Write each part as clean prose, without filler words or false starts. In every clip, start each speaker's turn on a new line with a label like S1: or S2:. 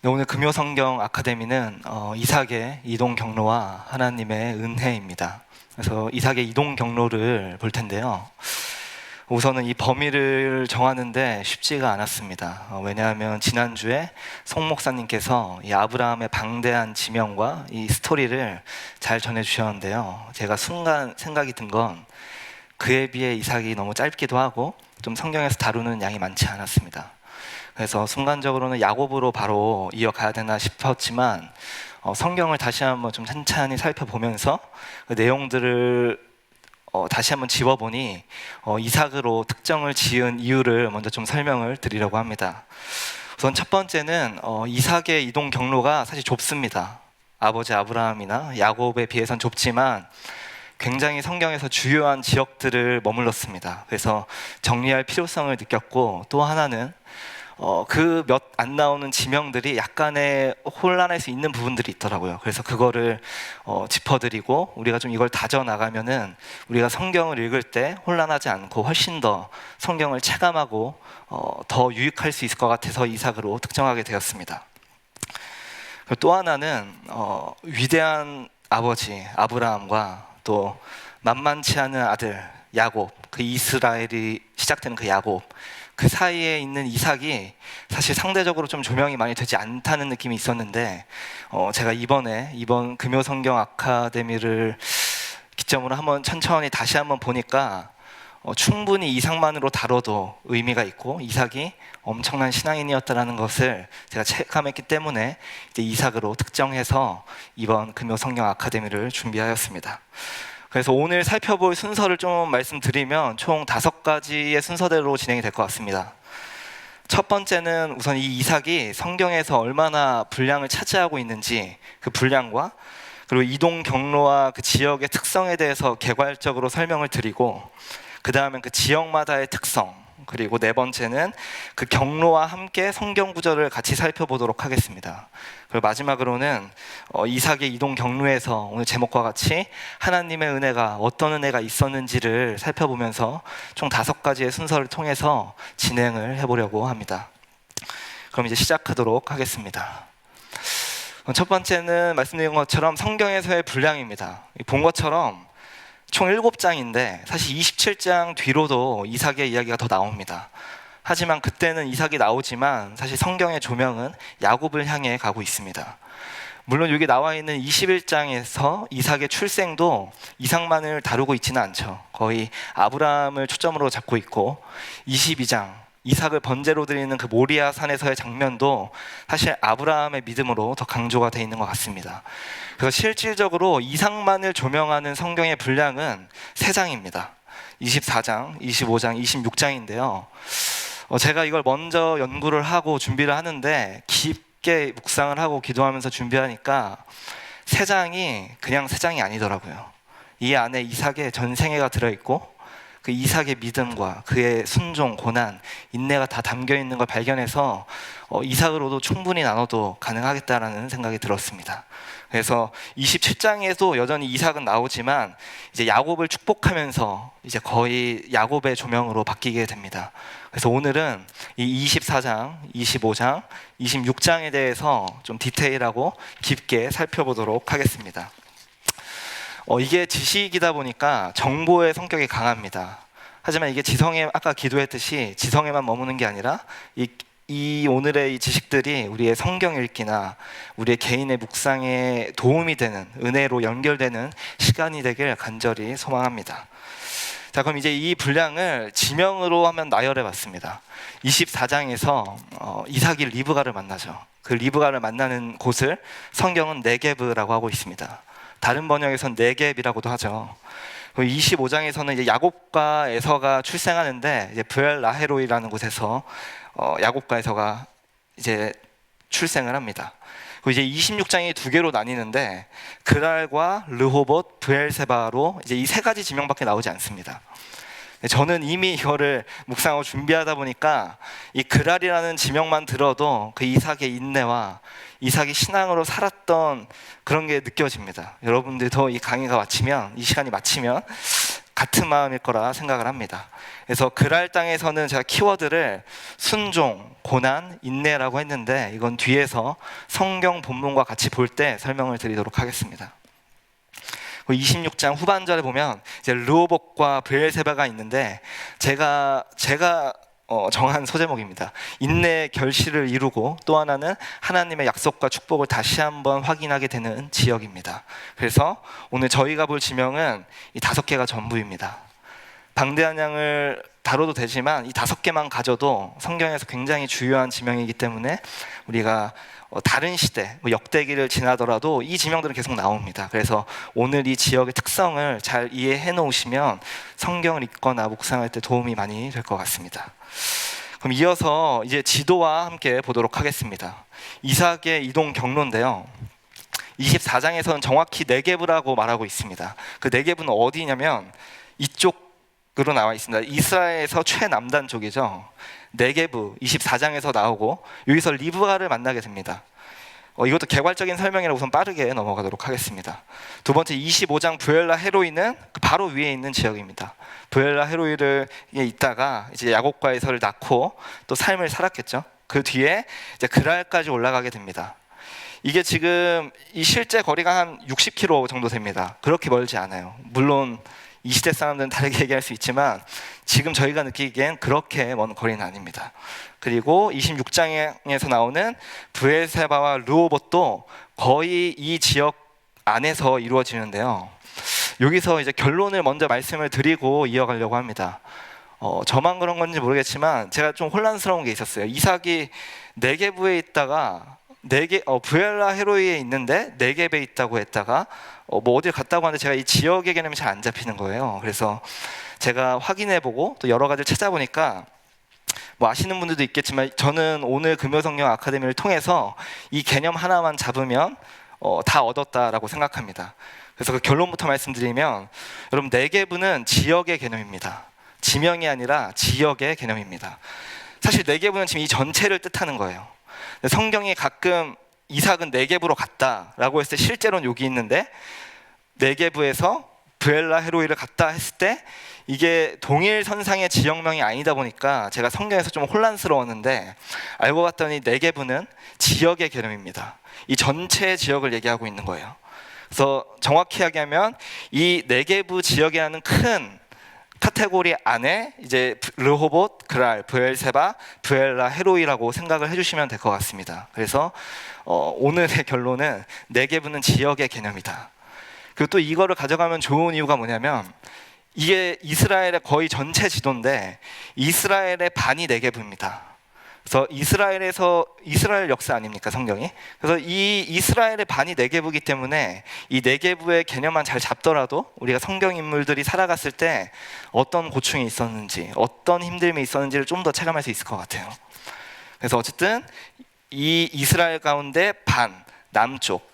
S1: 네, 오늘 금요성경 아카데미는 이삭의 이동 경로와 하나님의 은혜입니다. 그래서 이삭의 이동 경로를 볼 텐데요. 우선은 이 범위를 정하는데 쉽지가 않았습니다. 왜냐하면 지난주에 송 목사님께서 이 아브라함의 방대한 지명과 이 스토리를 잘 전해주셨는데요. 제가 순간 생각이 든 건 그에 비해 이삭이 너무 짧기도 하고 좀 성경에서 다루는 양이 많지 않았습니다. 그래서 순간적으로는 야곱으로 바로 이어가야 되나 싶었지만 성경을 다시 한번 좀 찬찬히 살펴보면서 그 내용들을 다시 한번 집어보니 이삭으로 특정을 지은 이유를 먼저 좀 설명을 드리려고 합니다. 우선 첫 번째는 이삭의 이동 경로가 사실 좁습니다. 아버지 아브라함이나 야곱에 비해선 좁지만 굉장히 성경에서 주요한 지역들을 머물렀습니다. 그래서 정리할 필요성을 느꼈고, 또 하나는 그 몇 안 나오는 지명들이 약간의 혼란할 수 있는 부분들이 있더라고요. 그래서 그거를 짚어드리고 우리가 좀 이걸 다져나가면은 우리가 성경을 읽을 때 혼란하지 않고 훨씬 더 성경을 체감하고 더 유익할 수 있을 것 같아서 이삭으로 특정하게 되었습니다. 또 하나는 위대한 아버지 아브라함과 또 만만치 않은 아들 야곱, 그 이스라엘이 시작되는 그 야곱, 그 사이에 있는 이삭이 사실 상대적으로 좀 조명이 많이 되지 않다는 느낌이 있었는데 제가 이번 금요성경 아카데미를 기점으로 한번 천천히 다시 한번 보니까 충분히 이삭만으로 다뤄도 의미가 있고 이삭이 엄청난 신앙인이었다는 것을 제가 체감했기 때문에 이제 이삭으로 특정해서 이번 금요성경 아카데미를 준비하였습니다. 그래서 오늘 살펴볼 순서를 좀 말씀드리면 총 5가지의 순서대로 진행이 될 것 같습니다. 첫 번째는 우선 이 이삭이 성경에서 얼마나 분량을 차지하고 있는지 그 분량과 그리고 이동 경로와 그 지역의 특성에 대해서 개괄적으로 설명을 드리고, 그 다음엔 그 지역마다의 특성, 그리고 네 번째는 그 경로와 함께 성경 구절을 같이 살펴보도록 하겠습니다. 그리고 마지막으로는 이삭의 이동 경로에서 오늘 제목과 같이 하나님의 은혜가 어떤 은혜가 있었는지를 살펴보면서 총 5가지의 순서를 통해서 진행을 해보려고 합니다. 그럼 이제 시작하도록 하겠습니다. 첫 번째는 말씀드린 것처럼 성경에서의 분량입니다. 본 것처럼 총 7장인데 사실 27장 뒤로도 이삭의 이야기가 더 나옵니다. 하지만 그때는 이삭이 나오지만 사실 성경의 조명은 야곱을 향해 가고 있습니다. 물론 여기 나와 있는 21장에서 이삭의 출생도 이삭만을 다루고 있지는 않죠. 거의 아브라함을 초점으로 잡고 있고, 22장 이삭을 번제로 드리는 그 모리아 산에서의 장면도 사실 아브라함의 믿음으로 더 강조가 되어 있는 것 같습니다. 그래서 실질적으로 이삭만을 조명하는 성경의 분량은 3장입니다. 24장, 25장, 26장인데요. 제가 이걸 먼저 연구를 하고 준비를 하는데 깊게 묵상을 하고 기도하면서 준비하니까 3장이 그냥 3장이 아니더라고요. 이 안에 이삭의 전생애가 들어있고 그 이삭의 믿음과 그의 순종, 고난, 인내가 다 담겨 있는 걸 발견해서 이삭으로도 충분히 나눠도 가능하겠다라는 생각이 들었습니다. 그래서 27장에도 여전히 이삭은 나오지만 이제 야곱을 축복하면서 이제 거의 야곱의 조명으로 바뀌게 됩니다. 그래서 오늘은 이 24장, 25장, 26장에 대해서 좀 디테일하고 깊게 살펴보도록 하겠습니다. 이게 지식이다 보니까 정보의 성격이 강합니다. 하지만 이게 지성에, 아까 기도했듯이 지성에만 머무는 게 아니라 이 오늘의 이 지식들이 우리의 성경 읽기나 우리의 개인의 묵상에 도움이 되는, 은혜로 연결되는 시간이 되길 간절히 소망합니다. 자, 그럼 이제 이 분량을 지명으로 한번 나열해 봤습니다. 24장에서 이삭이 리브가를 만나죠. 그 리브가를 만나는 곳을 성경은 네게브라고 하고 있습니다. 다른 번역에서는 네겝이라고도 하죠. 25장에서는 이제 야곱과 에서가 출생하는데 이제 브엘라헤로이라는 곳에서 야곱과 에서가 이제 출생을 합니다. 그리고 이제 26장이 2개로 나뉘는데 그랄과 르호봇, 브엘세바로 이제 이 3가지 지명밖에 나오지 않습니다. 저는 이미 이거를 묵상하고 준비하다 보니까 이 그랄이라는 지명만 들어도 그 이삭의 인내와 이삭이 신앙으로 살았던 그런 게 느껴집니다. 여러분들도 이 강의가 마치면, 이 시간이 마치면 같은 마음일 거라 생각을 합니다. 그래서 그랄 땅에서는 제가 키워드를 순종, 고난, 인내라고 했는데 이건 뒤에서 성경 본문과 같이 볼 때 설명을 드리도록 하겠습니다. 26장 후반절에 보면 이제 르호봇과 브엘세바가 있는데 제가 정한 소제목입니다. 인내의 결실을 이루고 또 하나는 하나님의 약속과 축복을 다시 한번 확인하게 되는 지역입니다. 그래서 오늘 저희가 볼 지명은 이 5개가 전부입니다. 방대한 양을 다뤄도 되지만 이 5개만 가져도 성경에서 굉장히 중요한 지명이기 때문에 우리가 다른 시대, 역대기를 지나더라도 이 지명들은 계속 나옵니다. 그래서 오늘 이 지역의 특성을 잘 이해해 놓으시면 성경을 읽거나 묵상할 때 도움이 많이 될 것 같습니다. 그럼 이어서 이제 지도와 함께 보도록 하겠습니다. 이삭의 이동 경로인데요. 24장에서는 정확히 네게브라고 말하고 있습니다. 그 네게브는 어디냐면 이쪽으로 나와 있습니다. 이스라엘에서 최남단 쪽이죠. 네게브 24장에서 나오고 여기서 리브가를 만나게 됩니다. 이것도 개괄적인 설명이라 우선 빠르게 넘어가도록 하겠습니다. 두 번째 25장 브엘라 헤로이는 바로 위에 있는 지역입니다. 브엘라 헤로이를 있다가 이제 야곱과 에서를 낳고 또 삶을 살았겠죠. 그 뒤에 이제 그랄까지 올라가게 됩니다. 이게 지금 이 실제 거리가 한 60km 정도 됩니다. 그렇게 멀지 않아요. 물론 이 시대 사람들은 다르게 얘기할 수 있지만 지금 저희가 느끼기엔 그렇게 먼 거리는 아닙니다. 그리고 26장에서 나오는 브엘세바와 르호봇도 거의 이 지역 안에서 이루어지는데요. 여기서 이제 결론을 먼저 말씀을 드리고 이어가려고 합니다. 저만 그런 건지 모르겠지만 제가 좀 혼란스러운 게 있었어요. 이삭이 네게브에 있다가 브엘라 헤로이에 있는데 네겝에 있다고 했다가 뭐 어딜 갔다고 하는데 제가 이 지역의 개념이 잘 안 잡히는 거예요. 그래서 제가 확인해보고 또 여러 가지를 찾아보니까 뭐 아시는 분들도 있겠지만 저는 오늘 금요성경 아카데미를 통해서 이 개념 하나만 잡으면 다 얻었다라고 생각합니다. 그래서 그 결론부터 말씀드리면 여러분 네겝은 지역의 개념입니다. 지명이 아니라 지역의 개념입니다. 사실 네겝은 지금 이 전체를 뜻하는 거예요. 성경이 가끔 이삭은 네겝으로 갔다라고 했을 때 실제로는 여기 있는데 네겝에서 브엘라 헤로이를 갔다 했을 때 이게 동일 선상의 지역명이 아니다 보니까 제가 성경에서 좀 혼란스러웠는데 알고 봤더니 네겝은 지역의 개념입니다. 이 전체 지역을 얘기하고 있는 거예요. 그래서 정확히 이야기하면 이 네겝 지역이라는 큰 카테고리 안에 이제 르호봇, 그랄, 브엘세바, 브엘라 헤로이라고 생각을 해주시면 될 것 같습니다. 그래서 오늘의 결론은 네겝은 지역의 개념이다. 그리고 또 이거를 가져가면 좋은 이유가 뭐냐면 이게 이스라엘의 거의 전체 지도인데 이스라엘의 반이 네겝입니다. 그래서 이스라엘 역사 아닙니까 성경이? 그래서 이 이스라엘의 반이 네겝이기 때문에 이 네겝의 개념만 잘 잡더라도 우리가 성경 인물들이 살아갔을 때 어떤 고충이 있었는지 어떤 힘듦이 있었는지를 좀 더 체감할 수 있을 것 같아요. 그래서 어쨌든 이 이스라엘 가운데 반 남쪽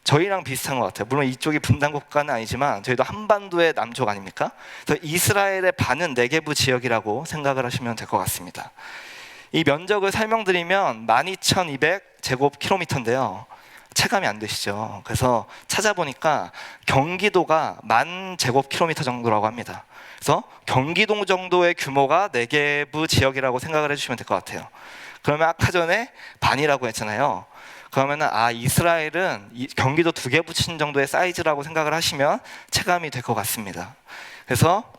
S1: 저희랑 비슷한 것 같아요. 물론 이쪽이 분단 국가는 아니지만 저희도 한반도의 남쪽 아닙니까? 그래서 이스라엘의 반은 네겝 지역이라고 생각을 하시면 될 것 같습니다. 이 면적을 설명드리면 12,200제곱킬로미터인데요. 체감이 안 되시죠? 그래서 찾아보니까 경기도가 10,000제곱킬로미터 정도라고 합니다. 그래서 경기도 정도의 규모가 네겝 지역이라고 생각을 해주시면 될 것 같아요. 그러면 아까 전에 반이라고 했잖아요. 그러면은 이스라엘은 경기도 2개 붙인 정도의 사이즈라고 생각을 하시면 체감이 될 것 같습니다. 그래서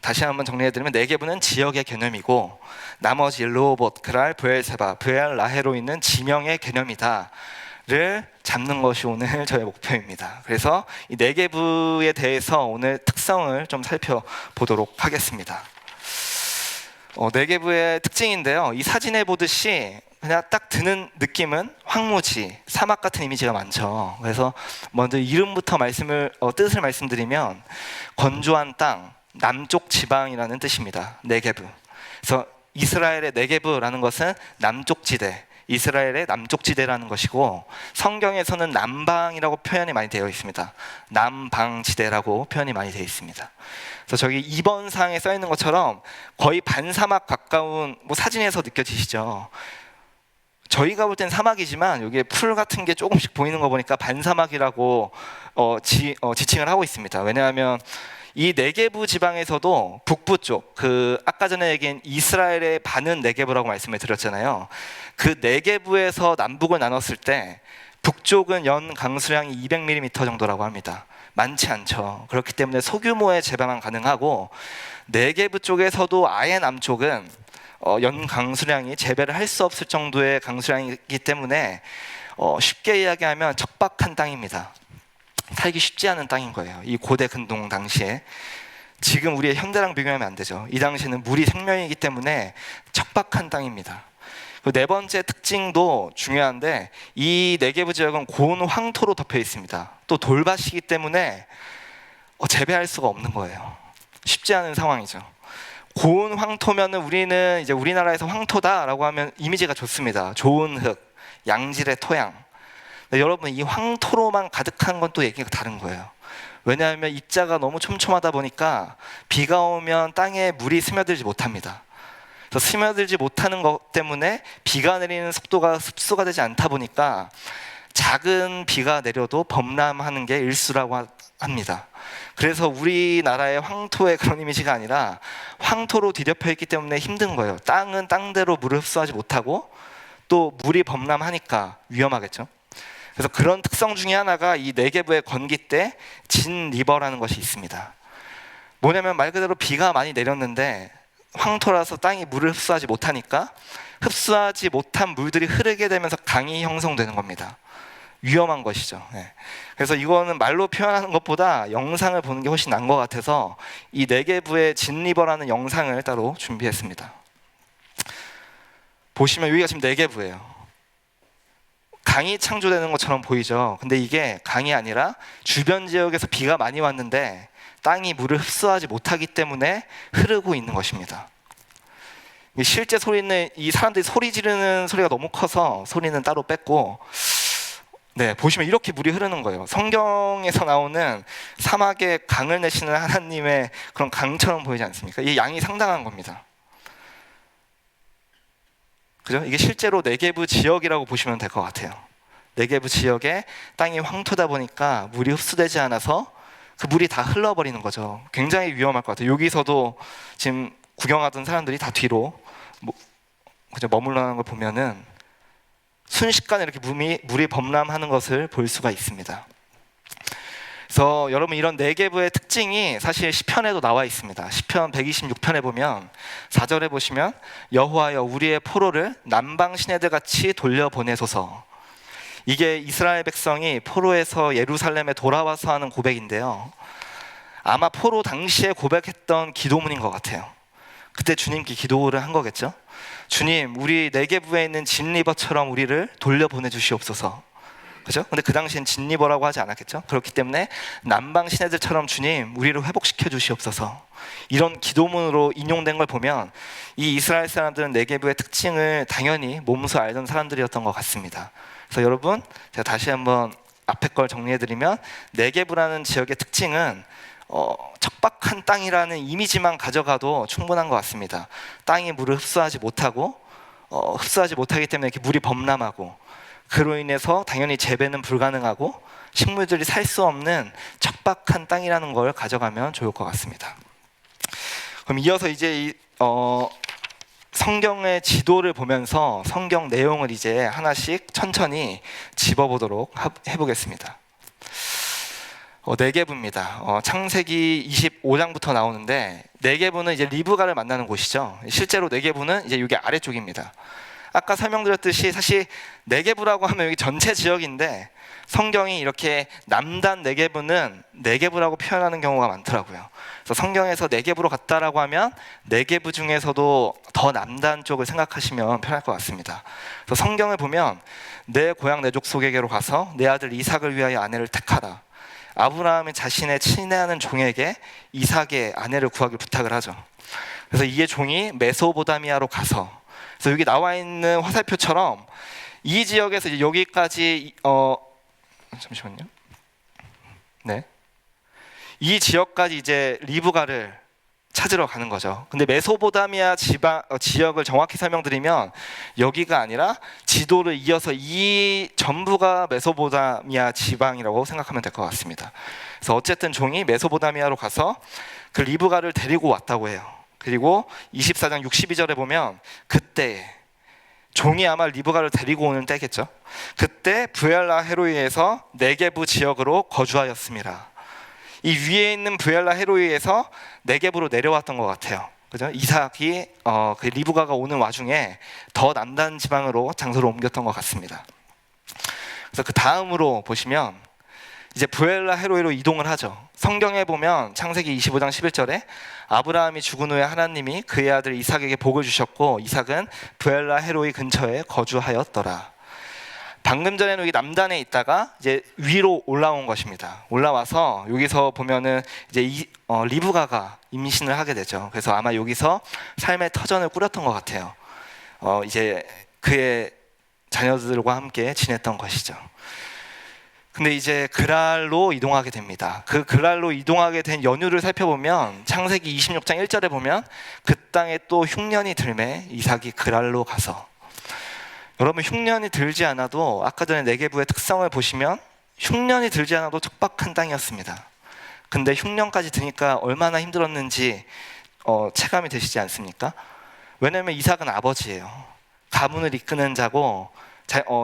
S1: 다시 한번 정리해드리면 네겝은 지역의 개념이고 나머지 르호봇, 그랄, 브엘세바, 브엘라헤로 있는 지명의 개념이다를 잡는 것이 오늘 저의 목표입니다. 그래서 이 네겝에 대해서 오늘 특성을 좀 살펴보도록 하겠습니다. 네겝의 특징인데요. 이 사진에 보듯이 그냥 딱 드는 느낌은 황무지, 사막 같은 이미지가 많죠. 그래서 먼저 이름부터 뜻을 말씀드리면 건조한 땅, 남쪽 지방이라는 뜻입니다. 네겝. 그래서 이스라엘의 네겝이라는 것은 남쪽 지대, 이스라엘의 남쪽 지대라는 것이고 성경에서는 남방이라고 표현이 많이 되어 있습니다. 남방지대라고 표현이 많이 되어 있습니다. 그래서 저기 2번 상에 써 있는 것처럼 거의 반사막 가까운 사진에서 느껴지시죠? 저희가 볼 땐 사막이지만 여기에 풀 같은 게 조금씩 보이는 거 보니까 반사막이라고 지칭을 하고 있습니다. 왜냐하면 이 네게부 지방에서도 북부 쪽, 그 아까 전에 얘기한 이스라엘의 반은 네게부라고 말씀을 드렸잖아요. 그 네게부에서 남북을 나눴을 때 북쪽은 연 강수량이 200mm 정도라고 합니다. 많지 않죠. 그렇기 때문에 소규모의 재배만 가능하고, 네게부 쪽에서도 아예 남쪽은 연 강수량이 재배를 할 수 없을 정도의 강수량이기 때문에 쉽게 이야기하면 척박한 땅입니다. 살기 쉽지 않은 땅인 거예요. 이 고대 근동 당시에. 지금 우리의 현대랑 비교하면 안 되죠. 이 당시에는 물이 생명이기 때문에 척박한 땅입니다. 네 번째 특징도 중요한데, 이 네게부 지역은 고온 황토로 덮여 있습니다. 또 돌밭이기 때문에 재배할 수가 없는 거예요. 쉽지 않은 상황이죠. 고온 황토면은 우리는 이제 우리나라에서 황토다라고 하면 이미지가 좋습니다. 좋은 흙, 양질의 토양. 여러분, 이 황토로만 가득한 건 또 얘기가 다른 거예요. 왜냐하면 입자가 너무 촘촘하다 보니까 비가 오면 땅에 물이 스며들지 못합니다. 그래서 스며들지 못하는 것 때문에 비가 내리는 속도가 습수가 되지 않다 보니까 작은 비가 내려도 범람하는 게 일수라고 합니다. 그래서 우리나라의 황토의 그런 이미지가 아니라 황토로 뒤덮여 있기 때문에 힘든 거예요. 땅은 땅대로 물을 흡수하지 못하고 또 물이 범람하니까 위험하겠죠. 그래서 그런 특성 중에 하나가 이 네게부의 건기때 진 리버라는 것이 있습니다. 뭐냐면 말 그대로 비가 많이 내렸는데 황토라서 땅이 물을 흡수하지 못하니까 흡수하지 못한 물들이 흐르게 되면서 강이 형성되는 겁니다. 위험한 것이죠. 그래서 이거는 말로 표현하는 것보다 영상을 보는 게 훨씬 나은 것 같아서 이 네게부의 진 리버라는 영상을 따로 준비했습니다. 보시면 여기가 지금 네게부예요. 강이 창조되는 것처럼 보이죠. 근데 이게 강이 아니라 주변 지역에서 비가 많이 왔는데 땅이 물을 흡수하지 못하기 때문에 흐르고 있는 것입니다. 실제 소리는 이 사람들이 소리 지르는 소리가 너무 커서 소리는 따로 뺐고, 보시면 이렇게 물이 흐르는 거예요. 성경에서 나오는 사막에 강을 내시는 하나님의 그런 강처럼 보이지 않습니까? 이 양이 상당한 겁니다. 그죠? 이게 실제로 네게부 지역이라고 보시면 될 것 같아요. 네게부 지역에 땅이 황토다 보니까 물이 흡수되지 않아서 그 물이 다 흘러버리는 거죠. 굉장히 위험할 것 같아요. 여기서도 지금 구경하던 사람들이 다 뒤로 머물러는 걸 보면은 순식간에 이렇게 물이 범람하는 것을 볼 수가 있습니다. 그래서 여러분, 이런 네게부의 특징이 사실 시편에도 나와 있습니다. 시편 126편에 보면 4절에 보시면 여호와여 우리의 포로를 남방 시내들 같이 돌려보내소서. 이게 이스라엘 백성이 포로에서 예루살렘에 돌아와서 하는 고백인데요. 아마 포로 당시에 고백했던 기도문인 것 같아요. 그때 주님께 기도를 한 거겠죠. 주님, 우리 네게부에 있는 진 리버처럼 우리를 돌려보내 주시옵소서. 그죠? 근데 그 당시엔 진리버라고 하지 않았겠죠? 그렇기 때문에 남방 시내들처럼 주님 우리를 회복시켜 주시옵소서, 이런 기도문으로 인용된 걸 보면 이 이스라엘 사람들은 네게부의 특징을 당연히 몸소 알던 사람들이었던 것 같습니다. 그래서 여러분, 제가 다시 한번 앞에 걸 정리해드리면 네게부라는 지역의 특징은 척박한 땅이라는 이미지만 가져가도 충분한 것 같습니다. 땅이 물을 흡수하지 못하고 흡수하지 못하기 때문에 이렇게 물이 범람하고, 그로 인해서 당연히 재배는 불가능하고 식물들이 살 수 없는 척박한 땅이라는 걸 가져가면 좋을 것 같습니다. 그럼 이어서 이제 성경의 지도를 보면서 성경 내용을 이제 하나씩 천천히 짚어보도록 해보겠습니다. 네게부입니다. 창세기 25장부터 나오는데, 네게부는 이제 리브가를 만나는 곳이죠. 실제로 네게부는 이제 여기 아래쪽입니다. 아까 설명드렸듯이 사실 네게부라고 하면 여기 전체 지역인데 성경이 이렇게 남단 네게부는 네게부라고 표현하는 경우가 많더라고요. 그래서 성경에서 네게부로 갔다라고 하면 네게부 중에서도 더 남단 쪽을 생각하시면 편할 것 같습니다. 그래서 성경을 보면 내 고향 내 족속에게로 가서 내 아들 이삭을 위하여 아내를 택하라. 아브라함이 자신의 친애하는 종에게 이삭의 아내를 구하길 부탁을 하죠. 그래서 이의 종이 메소보다미아로 가서, 그래서 여기 나와 있는 화살표처럼 이 지역에서 이제 여기까지 잠시만요. 이 지역까지 이제 리브가를 찾으러 가는 거죠. 근데 메소포타미아 지역을 정확히 설명드리면 여기가 아니라 지도를 이어서 이 전부가 메소포타미아 지방이라고 생각하면 될 것 같습니다. 그래서 어쨌든 종이 메소포타미아로 가서 그 리브가를 데리고 왔다고 해요. 그리고 24장 62절에 보면 그때 종이 아마 리브가를 데리고 오는 때겠죠. 그때 브엘라 헤로이에서 네게부 지역으로 거주하였습니다. 이 위에 있는 브엘라 헤로이에서 네게부로 내려왔던 것 같아요. 그죠? 이삭이 그 리브가가 오는 와중에 더 남단 지방으로 장소를 옮겼던 것 같습니다. 그래서 그 다음으로 보시면 이제 브엘라 헤로이로 이동을 하죠. 성경에 보면 창세기 25장 11절에 아브라함이 죽은 후에 하나님이 그의 아들 이삭에게 복을 주셨고 이삭은 브엘라 헤로이 근처에 거주하였더라. 방금 전에는 여기 남단에 있다가 이제 위로 올라온 것입니다. 올라와서 여기서 보면은 이제 리브가가 임신을 하게 되죠. 그래서 아마 여기서 삶의 터전을 꾸렸던 것 같아요. 이제 그의 자녀들과 함께 지냈던 것이죠. 근데 이제 그랄로 이동하게 됩니다. 그 그랄로 이동하게 된 연유를 살펴보면 창세기 26장 1절에 보면 그 땅에 또 흉년이 들매 이삭이 그랄로 가서, 여러분 흉년이 들지 않아도 아까 전에 네게부의 특성을 보시면 흉년이 들지 않아도 척박한 땅이었습니다. 근데 흉년까지 드니까 얼마나 힘들었는지 체감이 되시지 않습니까? 왜냐하면 이삭은 아버지예요. 가문을 이끄는 자고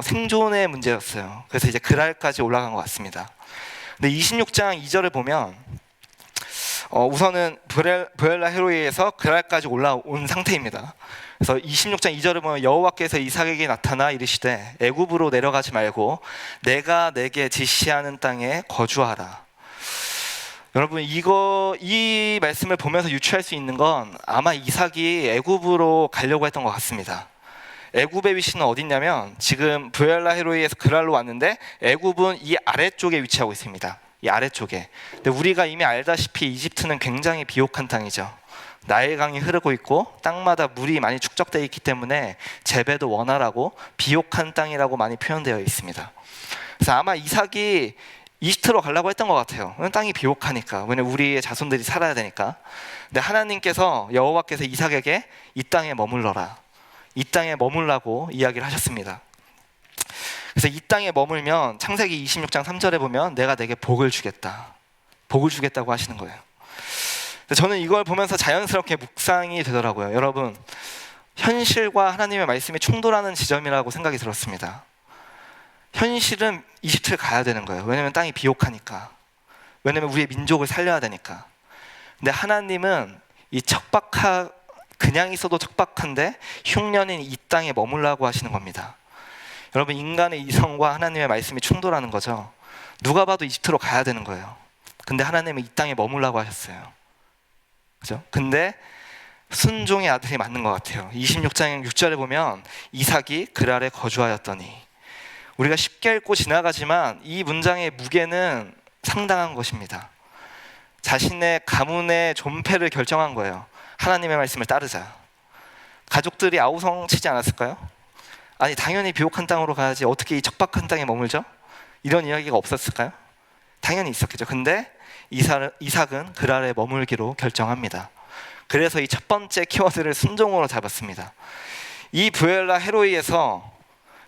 S1: 생존의 문제였어요. 그래서 이제 그랄까지 올라간 것 같습니다. 근데 26장 2절을 보면 우선은 브엘라 헤로이에서 그랄까지 올라온 상태입니다. 그래서 26장 2절을 보면 여호와께서 이삭에게 나타나 이르시되 애굽으로 내려가지 말고 내가 내게 지시하는 땅에 거주하라. 여러분 이 말씀을 보면서 유추할 수 있는 건 아마 이삭이 애굽으로 가려고 했던 것 같습니다. 애굽의 위치는 어딨냐면 지금 브엘라 헤로이에서 그랄로 왔는데 애굽은 이 아래쪽에 위치하고 있습니다. 이 아래쪽에. 근데 우리가 이미 알다시피 이집트는 굉장히 비옥한 땅이죠. 나일강이 흐르고 있고 땅마다 물이 많이 축적되어 있기 때문에 재배도 원활하고 비옥한 땅이라고 많이 표현되어 있습니다. 그래서 아마 이삭이 이집트로 가려고 했던 것 같아요. 땅이 비옥하니까, 왜냐면 우리의 자손들이 살아야 되니까. 근데 하나님께서 여호와께서 이삭에게 이 땅에 머물러라, 이 땅에 머물라고 이야기를 하셨습니다. 그래서 이 땅에 머물면 창세기 26장 3절에 보면 내가 내게 복을 주겠다고 하시는 거예요. 저는 이걸 보면서 자연스럽게 묵상이 되더라고요. 여러분, 현실과 하나님의 말씀이 충돌하는 지점이라고 생각이 들었습니다. 현실은 이집트를 가야 되는 거예요. 왜냐하면 땅이 비옥하니까, 왜냐하면 우리의 민족을 살려야 되니까. 근데 하나님은 이 그냥 있어도 척박한데 흉년인 이 땅에 머물라고 하시는 겁니다. 여러분, 인간의 이성과 하나님의 말씀이 충돌하는 거죠. 누가 봐도 이집트로 가야 되는 거예요. 근데 하나님은 이 땅에 머물라고 하셨어요. 그죠? 근데 순종의 아들이 맞는 것 같아요. 26장 6절에 보면 이삭이 그랄에 거주하였더니, 우리가 쉽게 읽고 지나가지만 이 문장의 무게는 상당한 것입니다. 자신의 가문의 존폐를 결정한 거예요. 하나님의 말씀을 따르자. 가족들이 아우성치지 않았을까요? 아니 당연히 비옥한 땅으로 가야지, 어떻게 이 척박한 땅에 머물죠? 이런 이야기가 없었을까요? 당연히 있었겠죠. 근데 이삭은 그랄에 머물기로 결정합니다. 그래서 이 첫 번째 키워드를 순종으로 잡았습니다. 이 브엘라 헤로이에서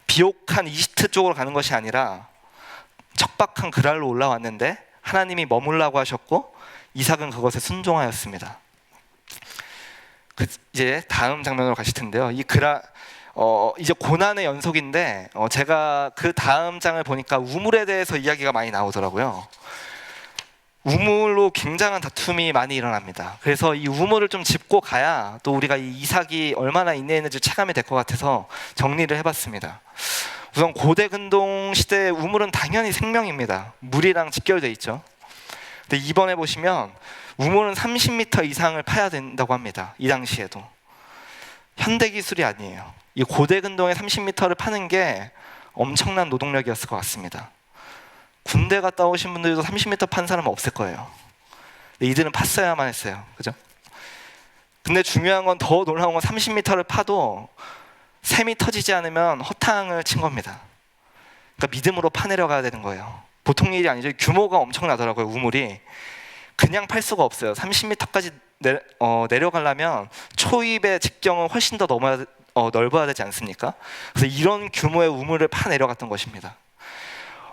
S1: 비옥한 이집트 쪽으로 가는 것이 아니라 척박한 그랄로 올라왔는데 하나님이 머물라고 하셨고 이삭은 그것에 순종하였습니다. 이제 다음 장면으로 가실 텐데요. 이제 고난의 연속인데 제가 그 다음 장을 보니까 우물에 대해서 이야기가 많이 나오더라고요. 우물로 굉장한 다툼이 많이 일어납니다. 그래서 이 우물을 좀 짚고 가야 또 우리가 이 이삭이 얼마나 인내했는지 체감이 될 것 같아서 정리를 해봤습니다. 우선 고대 근동 시대의 우물은 당연히 생명입니다. 물이랑 직결되어 있죠. 근데 이번에 보시면 우물은 30m 이상을 파야 된다고 합니다. 이 당시에도. 현대 기술이 아니에요. 이 고대 근동에 30m를 파는 게 엄청난 노동력이었을 것 같습니다. 군대 갔다 오신 분들도 30m 판 사람은 없을 거예요. 이들은 팠어야만 했어요. 그죠? 근데 중요한 건, 더 놀라운 건 30m를 파도 샘이 터지지 않으면 허탕을 친 겁니다. 그러니까 믿음으로 파내려가야 되는 거예요. 보통 일이 아니죠. 규모가 엄청나더라고요. 우물이. 그냥 팔 수가 없어요. 30m까지 내려가려면 초입의 직경은 훨씬 더 넓어야 되지 않습니까? 그래서 이런 규모의 우물을 파 내려갔던 것입니다.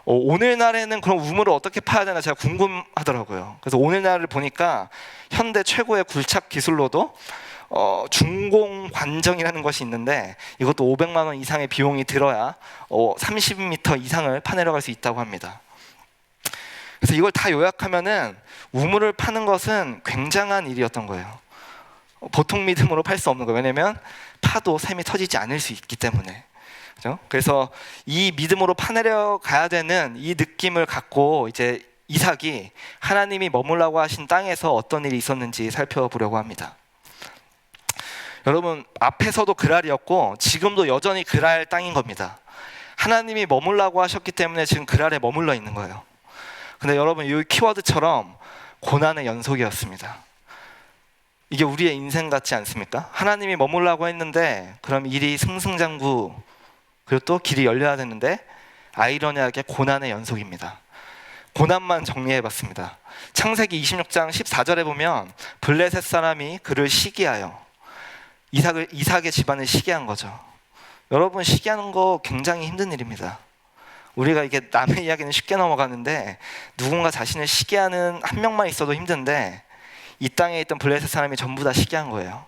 S1: 오늘날에는 그럼 우물을 어떻게 파야 되나 제가 궁금하더라고요. 그래서 오늘날을 보니까 현대 최고의 굴착 기술로도 중공 관정이라는 것이 있는데 이것도 500만 원 이상의 비용이 들어야 30m 이상을 파내려갈 수 있다고 합니다. 그래서 이걸 다 요약하면은 우물을 파는 것은 굉장한 일이었던 거예요. 보통 믿음으로 팔 수 없는 거예요. 왜냐하면 파도 샘이 터지지 않을 수 있기 때문에. 그렇죠? 그래서 이 믿음으로 파내려 가야 되는 이 느낌을 갖고 이제 이삭이 하나님이 머물라고 하신 땅에서 어떤 일이 있었는지 살펴보려고 합니다. 여러분, 앞에서도 그랄이었고 지금도 여전히 그랄 땅인 겁니다. 하나님이 머물라고 하셨기 때문에 지금 그랄에 머물러 있는 거예요. 근데 여러분, 이 키워드처럼 고난의 연속이었습니다. 이게 우리의 인생 같지 않습니까? 하나님이 머물라고 했는데 그럼 일이 승승장구, 그리고 또 길이 열려야 되는데 아이러니하게 고난의 연속입니다. 고난만 정리해봤습니다. 창세기 26장 14절에 보면 블레셋 사람이 그를 시기하여 이삭의 집안을 시기한 거죠. 여러분, 시기하는 거 굉장히 힘든 일입니다. 우리가 이게 남의 이야기는 쉽게 넘어가는데 누군가 자신을 시기하는 한 명만 있어도 힘든데 이 땅에 있던 블레셋 사람이 전부 다 시기한 거예요.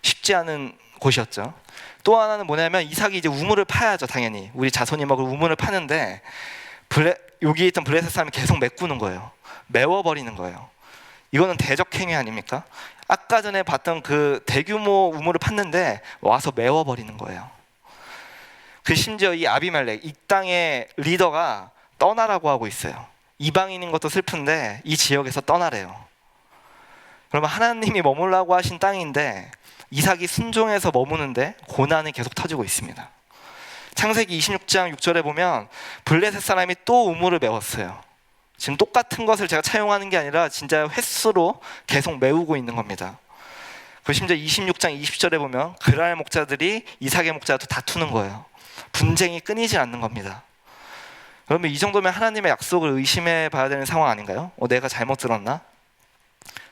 S1: 쉽지 않은 곳이었죠. 또 하나는 뭐냐면 이삭이 이제 우물을 파야죠. 당연히 우리 자손이 먹을 우물을 파는데 여기 있던 블레셋 사람이 계속 메꾸는 거예요. 메워버리는 거예요. 이거는 대적행위 아닙니까? 아까 전에 봤던 그 대규모 우물을 팠는데 와서 메워버리는 거예요. 그 심지어 이 아비멜렉, 이 땅의 리더가 떠나라고 하고 있어요. 이방인인 것도 슬픈데 이 지역에서 떠나래요. 그러면 하나님이 머물라고 하신 땅인데 이삭이 순종해서 머무는데 고난이 계속 터지고 있습니다. 창세기 26장 6절에 보면 블레셋 사람이 또 우물을 메웠어요. 지금 똑같은 것을 제가 차용하는 게 아니라 진짜 횟수로 계속 메우고 있는 겁니다. 그 심지어 26장 20절에 보면 그랄 목자들이 이삭의 목자도 다투는 거예요. 분쟁이 끊이지 않는 겁니다. 그러면 이 정도면 하나님의 약속을 의심해 봐야 되는 상황 아닌가요? 내가 잘못 들었나?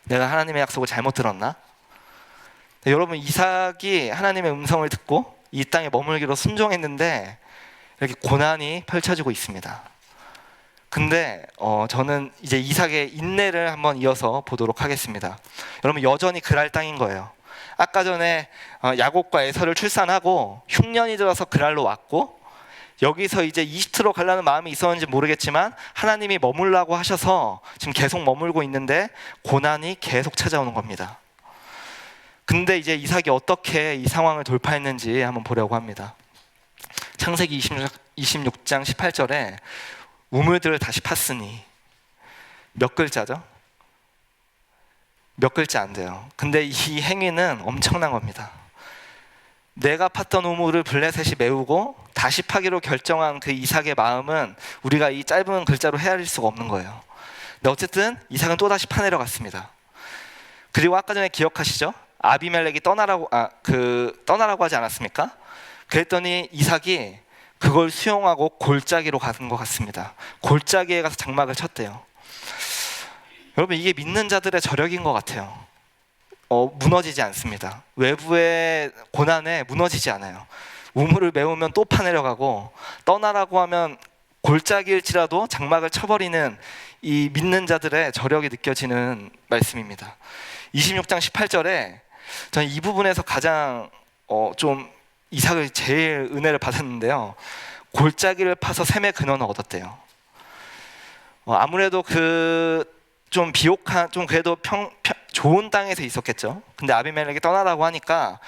S1: 내가 하나님의 약속을 잘못 들었나? 네, 여러분, 이삭이 하나님의 음성을 듣고 이 땅에 머물기로 순종했는데 이렇게 고난이 펼쳐지고 있습니다. 근데 저는 이제 이삭의 인내를 한번 이어서 보도록 하겠습니다. 여러분, 여전히 그랄 땅인 거예요. 아까 전에 야곱과 에서를 출산하고 흉년이 들어서 그랄로 왔고 여기서 이제 이집트로 가려는 마음이 있었는지 모르겠지만 하나님이 머물라고 하셔서 지금 계속 머물고 있는데 고난이 계속 찾아오는 겁니다. 근데 이제 이삭이 어떻게 이 상황을 돌파했는지 한번 보려고 합니다. 창세기 26장 18절에 우물들을 다시 팠으니 몇 글자죠? 몇 글자 안 돼요. 근데 이 행위는 엄청난 겁니다. 내가 팠던 우물을 블레셋이 메우고 다시 파기로 결정한 그 이삭의 마음은 우리가 이 짧은 글자로 헤아릴 수가 없는 거예요. 근데 어쨌든 이삭은 또 다시 파내려갔습니다. 그리고 아까 전에 기억하시죠? 아비멜렉이 떠나라고 하지 않았습니까? 그랬더니 이삭이 그걸 수용하고 골짜기로 가는 것 같습니다. 골짜기에 가서 장막을 쳤대요. 여러분, 이게 믿는 자들의 저력인 것 같아요. 무너지지 않습니다. 외부의 고난에 무너지지 않아요. 우물을 메우면 또 파내려가고 떠나라고 하면 골짜기일지라도 장막을 쳐버리는 이 믿는 자들의 저력이 느껴지는 말씀입니다. 26장 18절에 저는 이 부분에서 가장 좀 이삭을 제일 은혜를 받았는데요. 골짜기를 파서 샘의 근원을 얻었대요. 아무래도 좀 비옥한, 좀 그래도 좋은 땅에서 있었겠죠. 근데 아비멜렉이 떠나라고 하니까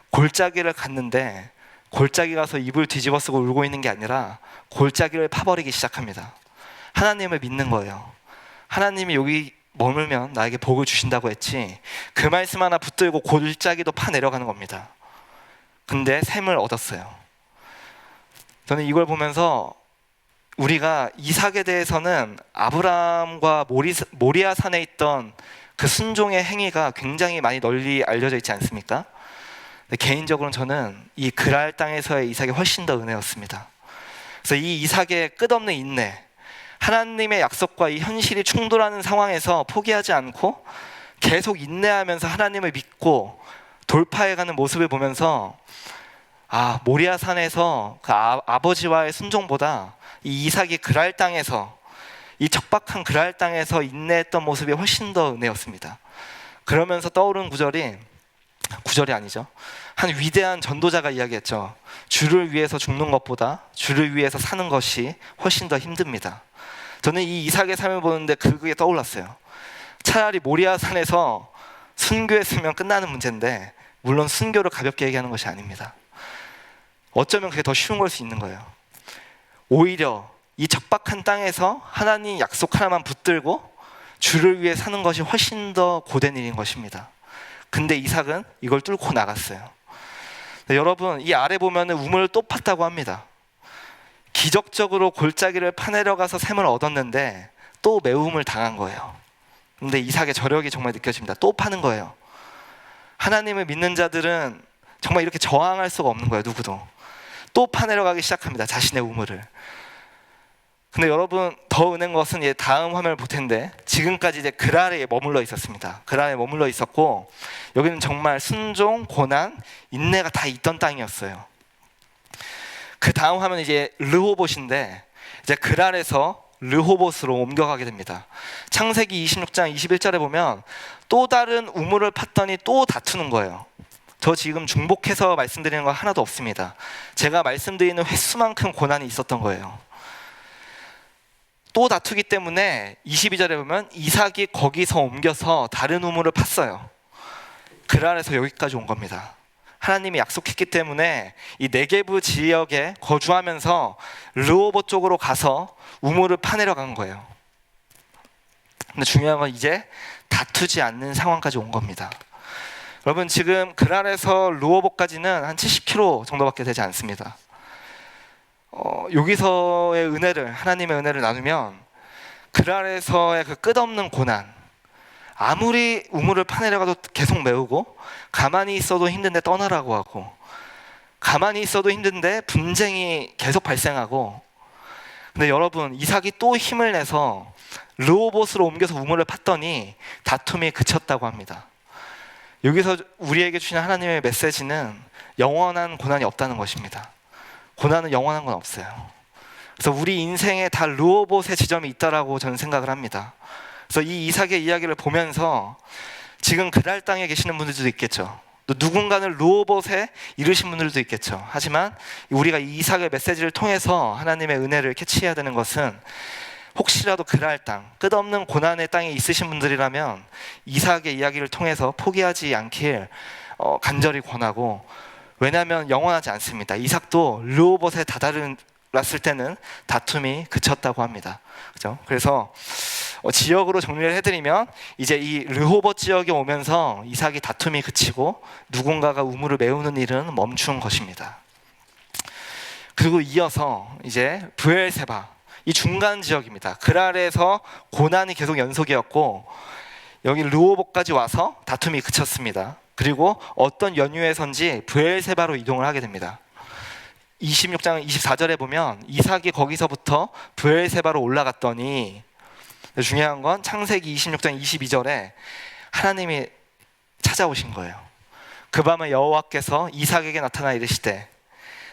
S1: 골짜기를 갔는데 골짜기 가서 이불 뒤집어 쓰고 울고 있는 게 아니라 골짜기를 파버리기 시작합니다. 하나님을 믿는 거예요. 하나님이 여기 머물면 나에게 복을 주신다고 했지, 그 말씀 하나 붙들고 골짜기도 파 내려가는 겁니다. 근데 샘을 얻었어요. 저는 이걸 보면서 우리가 이삭에 대해서는 아브라함과 모리아 산에 있던 그 순종의 행위가 굉장히 많이 널리 알려져 있지 않습니까? 개인적으로는 저는 이 그랄 땅에서의 이삭이 훨씬 더 은혜였습니다. 그래서 이 이삭의 끝없는 인내, 하나님의 약속과 이 현실이 충돌하는 상황에서 포기하지 않고 계속 인내하면서 하나님을 믿고 돌파해가는 모습을 보면서 모리아 산에서 그 아버지와의 순종보다 이 이삭이 그랄 땅에서, 이 척박한 그랄 땅에서 인내했던 모습이 훨씬 더 은혜였습니다. 그러면서 떠오른 구절이 아니죠. 한 위대한 전도자가 이야기했죠. 주를 위해서 죽는 것보다 주를 위해서 사는 것이 훨씬 더 힘듭니다. 저는 이 이삭의 삶을 보는데 그게 떠올랐어요. 차라리 모리아 산에서 순교했으면 끝나는 문제인데, 물론 순교를 가볍게 얘기하는 것이 아닙니다. 어쩌면 그게 더 쉬운 걸 수 있는 거예요. 오히려 이 척박한 땅에서 하나님 약속 하나만 붙들고 주를 위해 사는 것이 훨씬 더 고된 일인 것입니다. 근데 이삭은 이걸 뚫고 나갔어요. 여러분, 이 아래 보면은 우물을 또 팠다고 합니다. 기적적으로 골짜기를 파내려가서 샘을 얻었는데 또 매움을 당한 거예요. 근데 이삭의 저력이 정말 느껴집니다. 또 파는 거예요. 하나님을 믿는 자들은 정말 이렇게 저항할 수가 없는 거예요. 누구도. 또 파내려가기 시작합니다. 자신의 우물을. 근데 여러분, 더 은혜인 것은 다음 화면을 볼 텐데, 지금까지 이제 그랄에 머물러 있었습니다. 그랄에 머물러 있었고, 여기는 정말 순종, 고난, 인내가 다 있던 땅이었어요. 그 다음 화면은 이제 르호봇인데, 이제 그랄에서 르호봇으로 옮겨가게 됩니다. 창세기 26장 21절에 보면 또 다른 우물을 팠더니 또 다투는 거예요. 저 지금 중복해서 말씀드리는 거 하나도 없습니다. 제가 말씀드리는 횟수만큼 고난이 있었던 거예요. 또 다투기 때문에 22절에 보면 이삭이 거기서 옮겨서 다른 우물을 팠어요. 그랄에서 여기까지 온 겁니다. 하나님이 약속했기 때문에 이 네게브 지역에 거주하면서 르호봇 쪽으로 가서 우물을 파내려 간 거예요. 근데 중요한 건 이제 다투지 않는 상황까지 온 겁니다. 여러분, 지금 그랄에서 르호봇까지는 한 70km 정도밖에 되지 않습니다. 여기서의 은혜를, 하나님의 은혜를 나누면 그랄에서의 그 끝없는 고난, 아무리 우물을 파내려가도 계속 메우고, 가만히 있어도 힘든데 떠나라고 하고, 가만히 있어도 힘든데 분쟁이 계속 발생하고. 근데 여러분, 이삭이 또 힘을 내서 르호봇으로 옮겨서 우물을 팠더니 다툼이 그쳤다고 합니다. 여기서 우리에게 주시는 하나님의 메시지는 영원한 고난이 없다는 것입니다. 고난은 영원한 건 없어요. 그래서 우리 인생에 다 르호봇의 지점이 있다라고 저는 생각을 합니다. 그래서 이 이삭의 이야기를 보면서 지금 그랄 땅에 계시는 분들도 있겠죠. 또 누군가는 르호봇에 이르신 분들도 있겠죠. 하지만 우리가 이 이삭의 메시지를 통해서 하나님의 은혜를 캐치해야 되는 것은, 혹시라도 그랄 땅, 끝없는 고난의 땅에 있으신 분들이라면 이삭의 이야기를 통해서 포기하지 않길 간절히 권하고, 왜냐하면 영원하지 않습니다. 이삭도 르호봇에 다다랐을 때는 다툼이 그쳤다고 합니다. 그죠? 그래서 지역으로 정리를 해드리면, 이제 이 르호봇 지역에 오면서 이삭이 다툼이 그치고 누군가가 우물을 메우는 일은 멈춘 것입니다. 그리고 이어서 이제 브엘세바, 이 중간 지역입니다. 그랄에서 고난이 계속 연속이었고, 여기 르호봇까지 와서 다툼이 그쳤습니다. 그리고 어떤 연유에선지 브엘세바로 이동을 하게 됩니다. 26장 24절에 보면 이삭이 거기서부터 브엘세바로 올라갔더니, 중요한 건 창세기 26장 22절에 하나님이 찾아오신 거예요. 그 밤에 여호와께서 이삭에게 나타나 이르시되,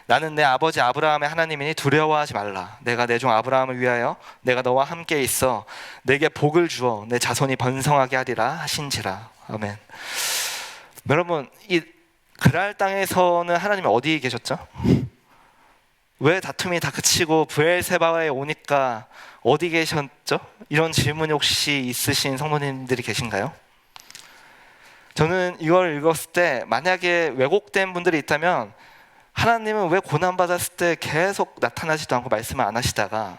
S1: 나는 내 아버지 아브라함의 하나님이니 두려워하지 말라. 내가 내 종 아브라함을 위하여 내가 너와 함께 있어 내게 복을 주어 내 자손이 번성하게 하리라 하신지라. 아멘. 여러분, 이 그랄 땅에서는 하나님이 어디 계셨죠? 왜 다툼이 다 그치고 브엘세바에 오니까 어디 계셨죠? 이런 질문이 혹시 있으신 성도님들이 계신가요? 저는 이걸 읽었을 때, 만약에 왜곡된 분들이 있다면, 하나님은 왜 고난받았을 때 계속 나타나지도 않고 말씀을 안 하시다가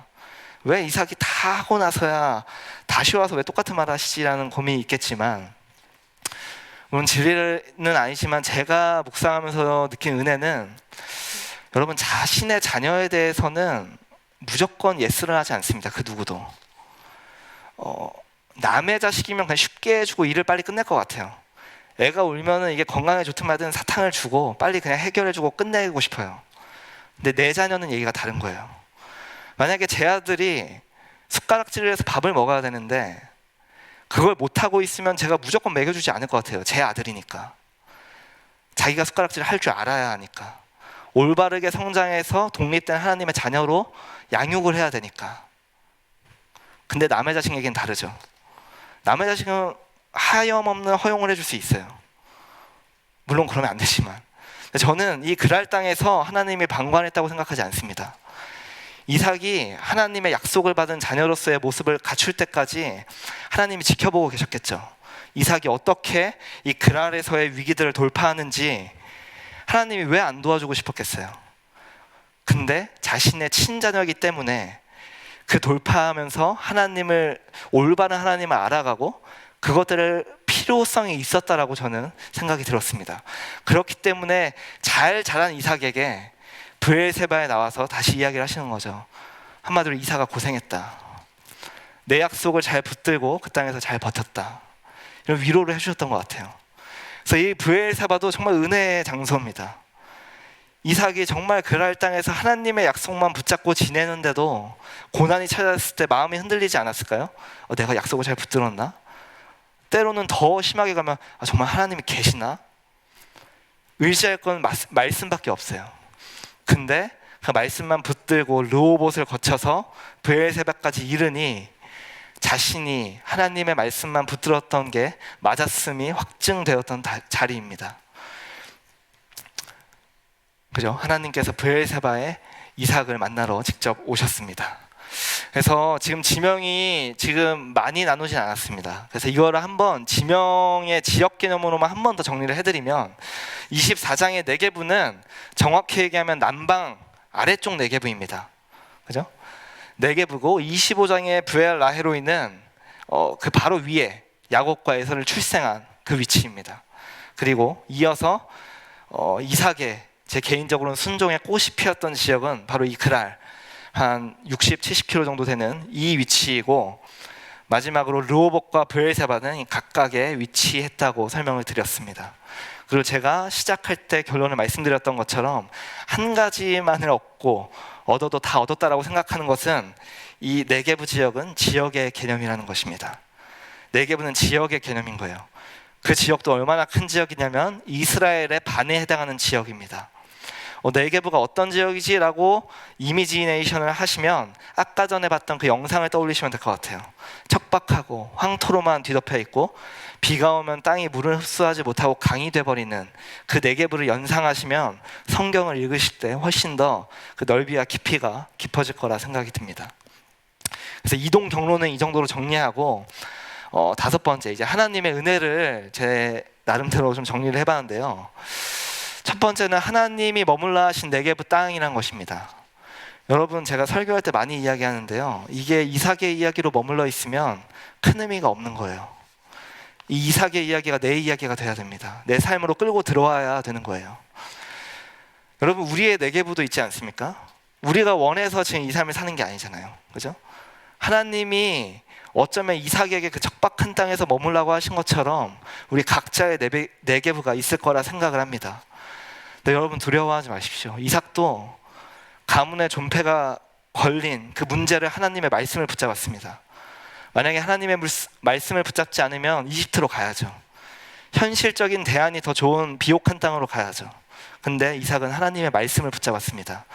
S1: 왜 이삭이 다 하고 나서야 다시 와서 왜 똑같은 말을 하시지라는 고민이 있겠지만, 물론 진리는 아니지만 제가 묵상하면서 느낀 은혜는, 여러분, 자신의 자녀에 대해서는 무조건 예스를 하지 않습니다. 그 누구도. 남의 자식이면 그냥 쉽게 해주고 일을 빨리 끝낼 것 같아요. 애가 울면은 이게 건강에 좋든 말든 사탕을 주고 빨리 그냥 해결해주고 끝내고 싶어요. 근데 내 자녀는 얘기가 다른 거예요. 만약에 제 아들이 숟가락질을 해서 밥을 먹어야 되는데 그걸 못하고 있으면 제가 무조건 먹여주지 않을 것 같아요. 제 아들이니까. 자기가 숟가락질을 할 줄 알아야 하니까. 올바르게 성장해서 독립된 하나님의 자녀로 양육을 해야 되니까. 근데 남의 자식에겐 다르죠. 남의 자식은 하염없는 허용을 해줄 수 있어요. 물론 그러면 안 되지만, 저는 이 그랄 땅에서 하나님이 방관했다고 생각하지 않습니다. 이삭이 하나님의 약속을 받은 자녀로서의 모습을 갖출 때까지 하나님이 지켜보고 계셨겠죠. 이삭이 어떻게 이 그랄에서의 위기들을 돌파하는지 하나님이 왜 안 도와주고 싶었겠어요. 근데 자신의 친자녀이기 때문에 그 돌파하면서 올바른 하나님을 알아가고 그것들을 필요성이 있었다라고 저는 생각이 들었습니다. 그렇기 때문에 잘 자란 이삭에게 브엘세바에 나와서 다시 이야기를 하시는 거죠. 한마디로 이삭아 고생했다. 내 약속을 잘 붙들고 그 땅에서 잘 버텼다. 이런 위로를 해주셨던 것 같아요. 그래서 이 브엘세바도 정말 은혜의 장소입니다. 이삭이 정말 그랄 땅에서 하나님의 약속만 붙잡고 지내는데도 고난이 찾아왔을 때 마음이 흔들리지 않았을까요? 내가 약속을 잘 붙들었나? 때로는 더 심하게 가면 정말 하나님이 계시나? 의지할 건 말씀밖에 없어요. 근데 그 말씀만 붙들고 르호봇을 거쳐서 브엘세바까지 이르니 자신이 하나님의 말씀만 붙들었던 게 맞았음이 확증되었던 자리입니다. 그죠? 하나님께서 브엘세바에 이삭을 만나러 직접 오셨습니다. 그래서 지금 지명이 지금 많이 나누진 않았습니다. 그래서 이거를 한번 지명의 지역 개념으로만 한 번 더 정리를 해드리면 24장의 네게부는 정확히 얘기하면 남방 아래쪽 네게부입니다. 그죠? 네게부고 25장의 브엘라헤로이는 그 바로 위에 야곱과 에서를 출생한 그 위치입니다. 그리고 이어서 이삭의 제 개인적으로는 순종의 꽃이 피었던 지역은 바로 이 그랄 한 60, 70km 정도 되는 이 위치이고, 마지막으로 르호봇과 브엘세바는 각각의 위치했다고 설명을 드렸습니다. 그리고 제가 시작할 때 결론을 말씀드렸던 것처럼 한 가지만을 얻어도 다 얻었다라고 생각하는 것은 이 네게부 지역은 지역의 개념이라는 것입니다. 네게부는 지역의 개념인 거예요. 그 지역도 얼마나 큰 지역이냐면 이스라엘의 반에 해당하는 지역입니다. 네게부가 어떤 지역이지라고 이미지네이션을 하시면 아까 전에 봤던 그 영상을 떠올리시면 될 것 같아요. 척박하고 황토로만 뒤덮여 있고 비가 오면 땅이 물을 흡수하지 못하고 강이 돼버리는 그 네게부를 연상하시면 성경을 읽으실 때 훨씬 더 그 넓이와 깊이가 깊어질 거라 생각이 듭니다. 그래서 이동 경로는 이 정도로 정리하고 다섯 번째 이제 하나님의 은혜를 제 나름대로 좀 정리를 해봤는데요. 첫 번째는 하나님이 머물러 하신 네게부 땅이란 것입니다. 여러분, 제가 설교할 때 많이 이야기하는데요, 이게 이삭의 이야기로 머물러 있으면 큰 의미가 없는 거예요. 이 이삭의 이야기가 내 이야기가 돼야 됩니다. 내 삶으로 끌고 들어와야 되는 거예요. 여러분, 우리의 네게부도 있지 않습니까? 우리가 원해서 지금 이 삶을 사는 게 아니잖아요. 그죠? 하나님이 어쩌면 이삭에게 그 척박한 땅에서 머물라고 하신 것처럼 우리 각자의 네게부가 있을 거라 생각을 합니다. 근데 여러분, 두려워하지 마십시오. 이삭도 가문의 존폐가 걸린 그 문제를 하나님의 말씀을 붙잡았습니다. 만약에 하나님의 말씀을 붙잡지 않으면 이집트로 가야죠. 현실적인 대안이 더 좋은 비옥한 땅으로 가야죠. 근데 이삭은 하나님의 말씀을 붙잡았습니다.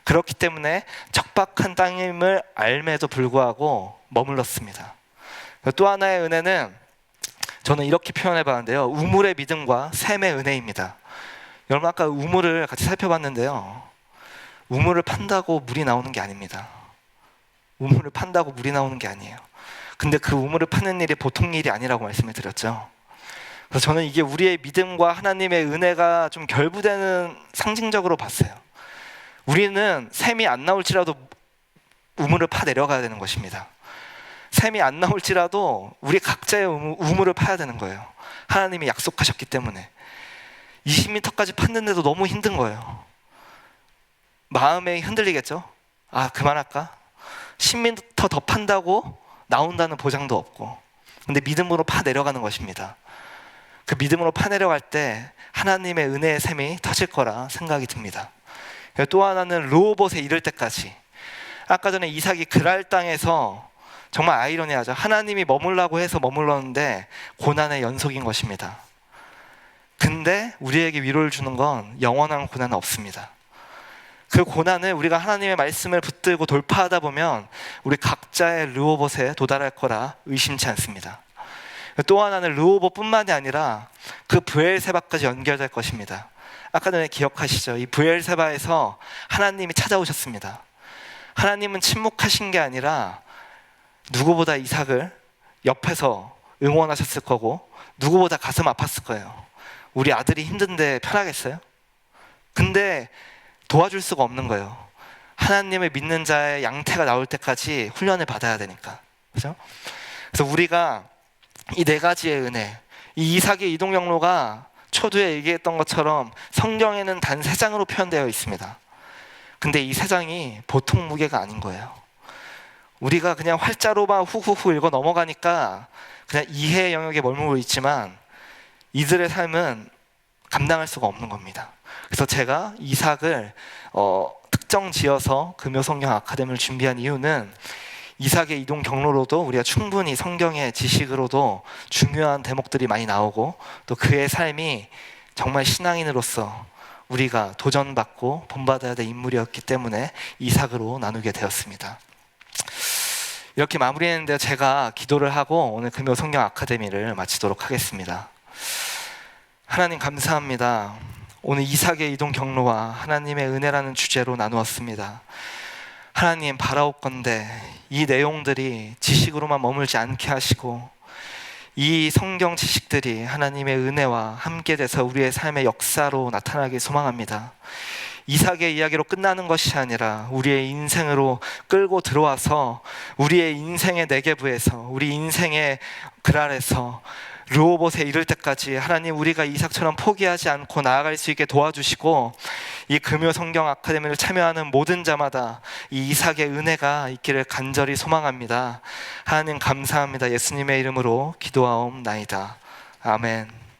S1: 그렇기 때문에 척박한 땅임을 알매도 불구하고 머물렀습니다. 또 하나의 은혜는 저는 이렇게 표현해 봤는데요, 우물의 믿음과 샘의 은혜입니다. 여러분, 아까 우물을 같이 살펴봤는데요, 우물을 판다고 물이 나오는 게 아닙니다. 우물을 판다고 물이 나오는 게 아니에요. 근데 그 우물을 파는 일이 보통 일이 아니라고 말씀을 드렸죠. 그래서 저는 이게 우리의 믿음과 하나님의 은혜가 좀 결부되는 상징적으로 봤어요. 우리는 샘이 안 나올지라도 우물을 파 내려가야 되는 것입니다. 샘이 안 나올지라도 우리 각자의 우물을 파야 되는 거예요. 하나님이 약속하셨기 때문에. 20m까지 팠는데도 너무 힘든 거예요. 마음에 흔들리겠죠? 그만할까? 10m 더 판다고 나온다는 보장도 없고, 근데 믿음으로 파 내려가는 것입니다. 그 믿음으로 파 내려갈 때 하나님의 은혜의 샘이 터질 거라 생각이 듭니다. 또 하나는 르호봇에 이를 때까지, 아까 전에 이삭이 그랄 땅에서 정말 아이러니하죠. 하나님이 머물라고 해서 머물렀는데 고난의 연속인 것입니다. 근데 우리에게 위로를 주는 건 영원한 고난은 없습니다. 그 고난을 우리가 하나님의 말씀을 붙들고 돌파하다 보면 우리 각자의 르호봇에 도달할 거라 의심치 않습니다. 또 하나는 르호봇뿐만이 아니라 그 브엘세바까지 연결될 것입니다. 아까 전에 기억하시죠? 이 브엘세바에서 하나님이 찾아오셨습니다. 하나님은 침묵하신 게 아니라 누구보다 이삭을 옆에서 응원하셨을 거고 누구보다 가슴 아팠을 거예요. 우리 아들이 힘든데 편하겠어요? 근데 도와줄 수가 없는 거예요. 하나님을 믿는 자의 양태가 나올 때까지 훈련을 받아야 되니까. 그죠? 그래서 우리가 이 네 가지의 은혜, 이 이삭의 이동 경로가 초두에 얘기했던 것처럼 성경에는 단 3장으로 표현되어 있습니다. 근데 이 3장이 보통 무게가 아닌 거예요. 우리가 그냥 활자로만 후후후 읽어 넘어가니까 그냥 이해 영역에 머물고 있지만 이들의 삶은 감당할 수가 없는 겁니다. 그래서 제가 이삭을 특정 지어서 금요성경 아카데미를 준비한 이유는 이삭의 이동 경로로도 우리가 충분히 성경의 지식으로도 중요한 대목들이 많이 나오고 또 그의 삶이 정말 신앙인으로서 우리가 도전받고 본받아야 될 인물이었기 때문에 이삭으로 나누게 되었습니다. 이렇게 마무리했는데 제가 기도를 하고 오늘 금요성경 아카데미를 마치도록 하겠습니다. 하나님 감사합니다. 오늘 이삭의 이동 경로와 하나님의 은혜라는 주제로 나누었습니다. 하나님 바라옵건대 이 내용들이 지식으로만 머물지 않게 하시고 이 성경 지식들이 하나님의 은혜와 함께 돼서 우리의 삶의 역사로 나타나길 소망합니다. 이삭의 이야기로 끝나는 것이 아니라 우리의 인생으로 끌고 들어와서 우리의 인생의 내계부에서 우리 인생의 글 아래서 르호봇에 이를 때까지 하나님 우리가 이삭처럼 포기하지 않고 나아갈 수 있게 도와주시고 이 금요 성경 아카데미를 참여하는 모든 자마다 이 이삭의 은혜가 있기를 간절히 소망합니다. 하나님 감사합니다. 예수님의 이름으로 기도하옵나이다. 아멘.